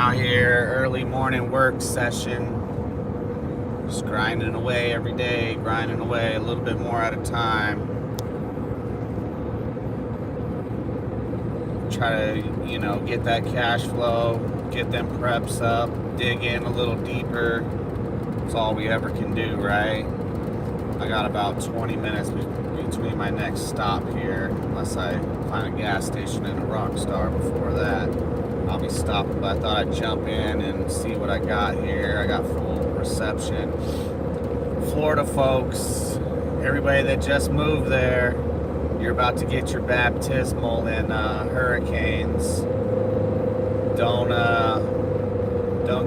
out here, early morning work session. Just grinding away every day, grinding away a little bit more at a time. Try to, get that cash flow, get them preps up, dig in a little deeper. That's all we ever can do, right? I got about 20 minutes between my next stop here, unless I find a gas station in a Rockstar before that. I'll be stopping, but I thought I'd jump in and see what I got here. I got full reception. Florida folks, everybody that just moved there, you're about to get your baptismal in hurricanes. Don't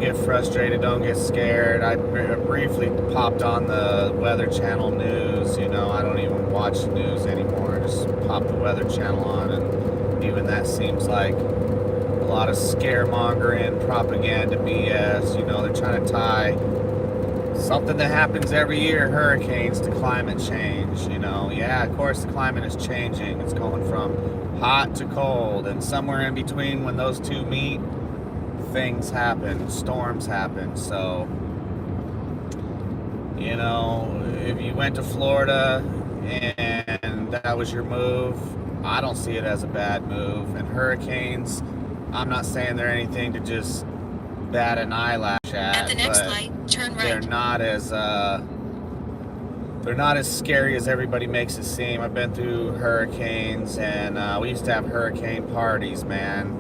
get frustrated. Don't get scared. I briefly popped on the Weather Channel news. I don't even watch the news anymore. I just pop the Weather Channel on, and even that seems like a lot of scaremongering, propaganda BS. They're trying to tie something that happens every year, hurricanes, to climate change. Yeah, of course the climate is changing. It's going from hot to cold, and somewhere in between when those two meet, things happen, storms happen. So, if you went to Florida and that was your move, I don't see it as a bad move. And hurricanes, I'm not saying they're anything to just bat an eyelash at the next light, turn right. They're not as scary as everybody makes it seem. I've been through hurricanes, and we used to have hurricane parties, man.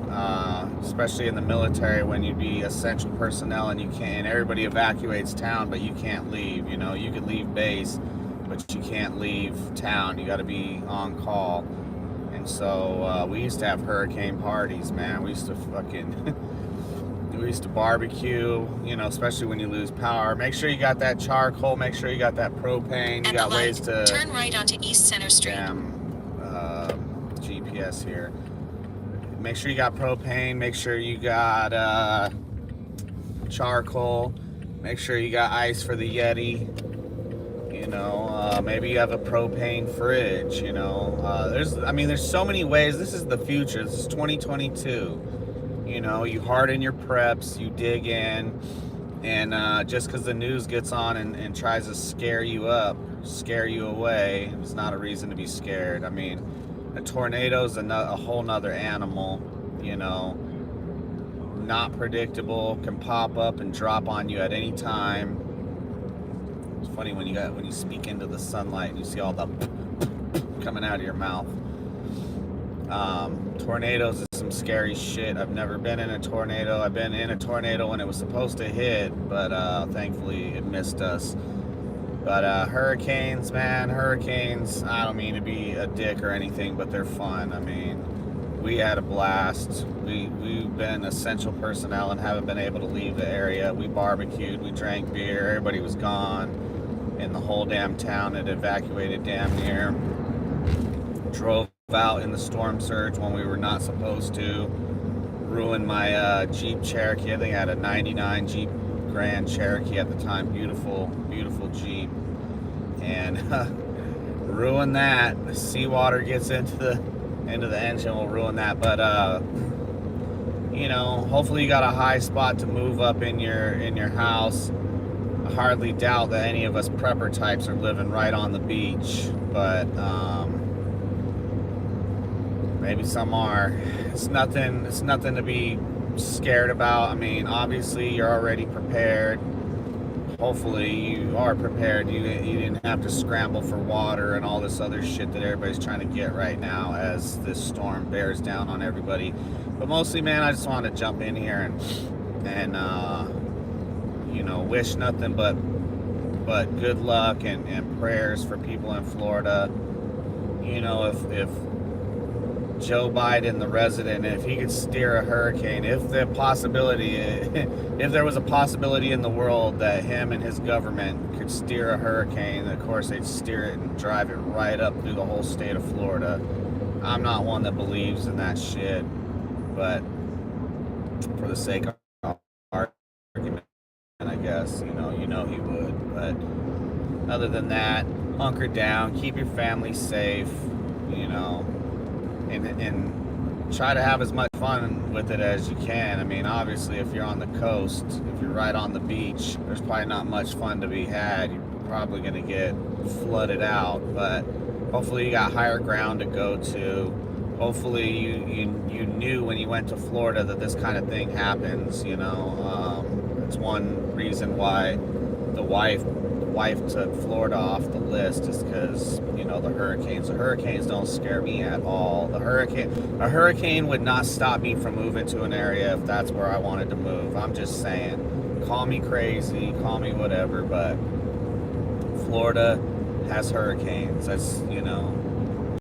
Especially in the military, when you'd be essential personnel and everybody evacuates town, but you can't leave. You could leave base, but you can't leave town. You got to be on call. And so we used to have hurricane parties, man. We used to barbecue, especially when you lose power. Make sure you got that charcoal. Make sure you got that propane. You got ways to turn right onto East Center Street. GPS here. Make sure you got propane. Make sure you got charcoal. Make sure you got ice for the Yeti. Maybe you have a propane fridge. There's so many ways. This is the future. This is 2022. You harden your preps, you dig in, and just because the news gets on and tries to scare you away, it's not a reason to be scared. A tornado's a whole nother animal, not predictable, can pop up and drop on you at any time. It's funny when you speak into the sunlight and you see all the coming out of your mouth. Tornadoes is some scary shit. I've never been in a tornado. I've been in a tornado when it was supposed to hit, but thankfully it missed us. But hurricanes, man, I don't mean to be a dick or anything, but they're fun. We had a blast. We've been essential personnel and haven't been able to leave the area. We barbecued, we drank beer, everybody was gone, and the whole damn town had evacuated damn near. Drove out in the storm surge when we were not supposed to. Ruined my Jeep Cherokee. I think I had a 99 Jeep Grand Cherokee at the time. Beautiful, beautiful Jeep. And ruined that. The seawater gets into the engine, will ruin that. But hopefully you got a high spot to move up in your house. I hardly doubt that any of us prepper types are living right on the beach, but maybe some are. It's nothing to be scared about. Obviously you're already prepared. Hopefully you are prepared. You didn't have to scramble for water and all this other shit that everybody's trying to get right now as this storm bears down on everybody. But mostly, man, I just want to jump in here and wish nothing but good luck and prayers for people in Florida. If Joe Biden, the resident, if he could steer a hurricane, if there was a possibility in the world that him and his government could steer a hurricane, of course they'd steer it and drive it right up through the whole state of Florida. I'm not one that believes in that shit, but for the sake of argument, I guess, he would. But other than that, hunker down, keep your family safe, and try to have as much fun with it as you can. I mean, obviously, if you're on the coast, if you're right on the beach, there's probably not much fun to be had. You're probably going to get flooded out, but hopefully you got higher ground to go to. Hopefully you knew when you went to Florida that this kind of thing happens, you know. It's one reason why the wife took Florida off the list, is because, you know, the hurricanes don't scare me at all. A hurricane would not stop me from moving to an area if that's where I wanted to move. I'm just saying, call me crazy, call me whatever, but Florida has hurricanes. That's, you know,